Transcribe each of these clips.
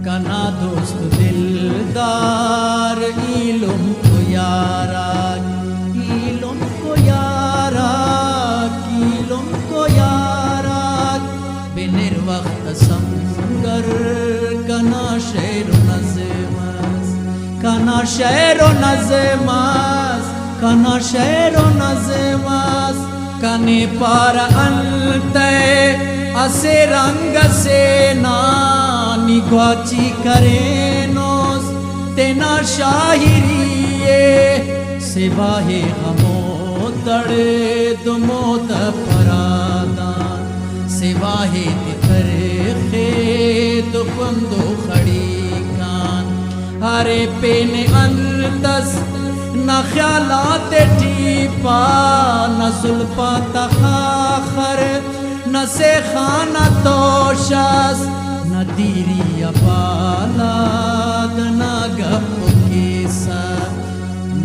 کنا دوست دلدار ایلم کو یارا ایلم کو یارا ایلم کو یارا بنر وقت سمگر کنا شعر و نظمس کنا شعر و نظمس کنا شعر و نظمس کنے پار انتے اسے رنگ سے نانی گواچی کرینوس تینا شاہریے سواہ ہمو تڑے دموت پرادان سواہ ترخے دفندو خڑی کان ہرے پین اندس نہ خیالات ٹیپا نہ زلفا تخاخر نہ سے خانہ توشس نہ دیری بالاد نہ گپ کیسا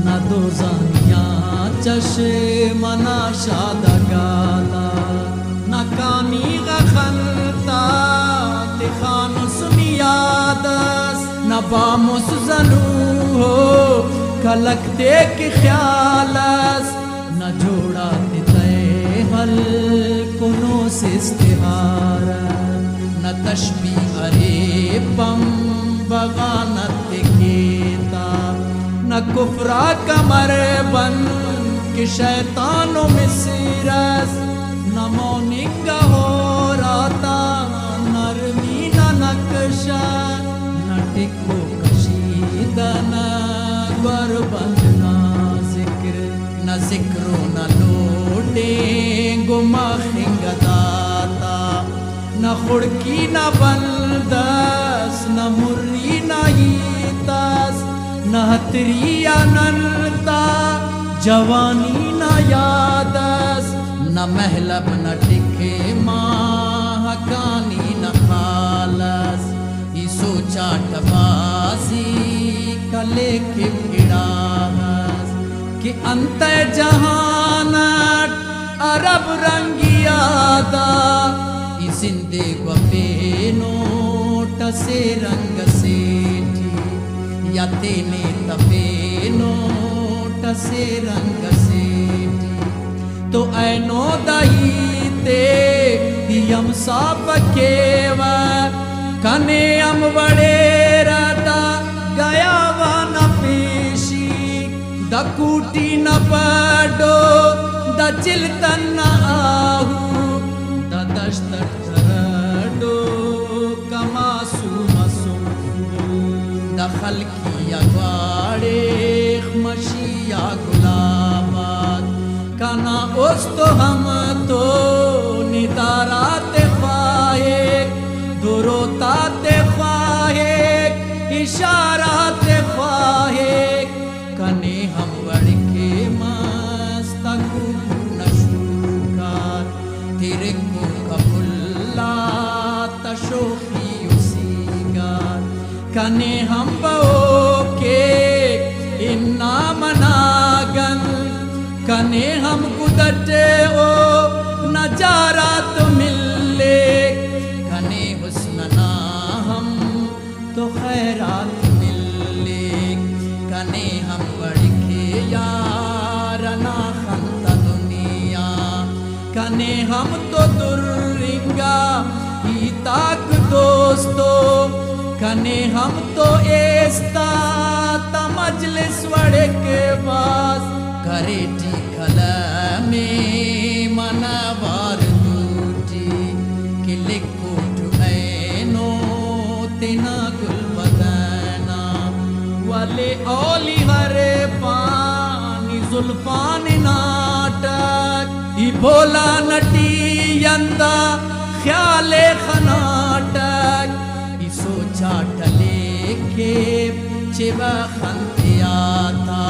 نہ دوزانیاں چشم نہ شادگالا نہ کانی غخلتا تخانس میادس نہ بامس زنو ہو کلکتے کی خیالس نہ جوڑا تے حل کنو سے استحارہ نہ تشبیہ ریپم بغانت کیتا نہ کفرہ کمر بند کہ شیطان و مسیرس نہ مونگا ہو راتا نرمی نہ نقشہ نہ ٹکو کشیدہ نہ ور بند نہ ذکر و نہ لوٹیں گما خنگ داتا نہ خڑکی نہ بندس نہ مری نہ ہیتس نہ ہتری ننتا جوانی نہ یادس نہ محلب نہ ٹکے ماہ کانی نہ خالس یہ سوچا ٹبازی کلے کے پھڑاس کہ انت جہانت عرب رنگی آدھا ای زندے گوپینوٹ سے رنگ سیٹھی یا تینے تپینوٹ سے رنگ سیٹھی تو اینو دہی تے یم ساپ کیور کنے ام وڑے رہتا گیا وانا پیشی دا کوٹی نہ پڑو دا چلتن نہ آہو دا دشت تھرڈو کماسو مسنبو دا خلقی اگواڑے خمشی گلابات کنا اس تو ہم تو ندارات خواہک دروتات خواہک اشارات خواہک کنے ہم وڑکے مستقو نشوکار تیرے کو کپلا تشوخی اسیگار کنے ہم بہوکے انا مناگن کنے ہم گدٹے او نجارات ملے کنے حسننا ہم تو خیرات ملے کنے ہم بڑکے یارنا خنت دنیا کنے ہم تو درنگا ہی تاک دوستو کنے ہم تو ایستا تا مجلس وڑکے باز کریٹی کلمی منوار دوٹی کہ لکھو جو اینو تینا گل بدنا والے اولی ہر پانی زلفان ناٹک ای بولا نٹی یندا خیال خناٹک ای سوچا ٹلے کے چبا خنتیا تھا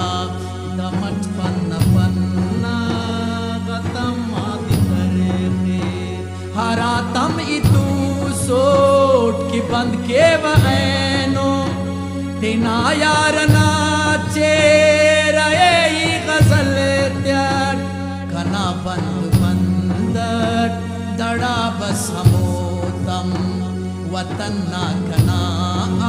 دمٹ پن پننا غتم آدھی ترخی ہرا تم ای تو سوٹ کی بند کے وعینو تینا یارنا چیرے ای غزل تیار کنا بند بندر دڑا بس ہمو تم وطن نا کنا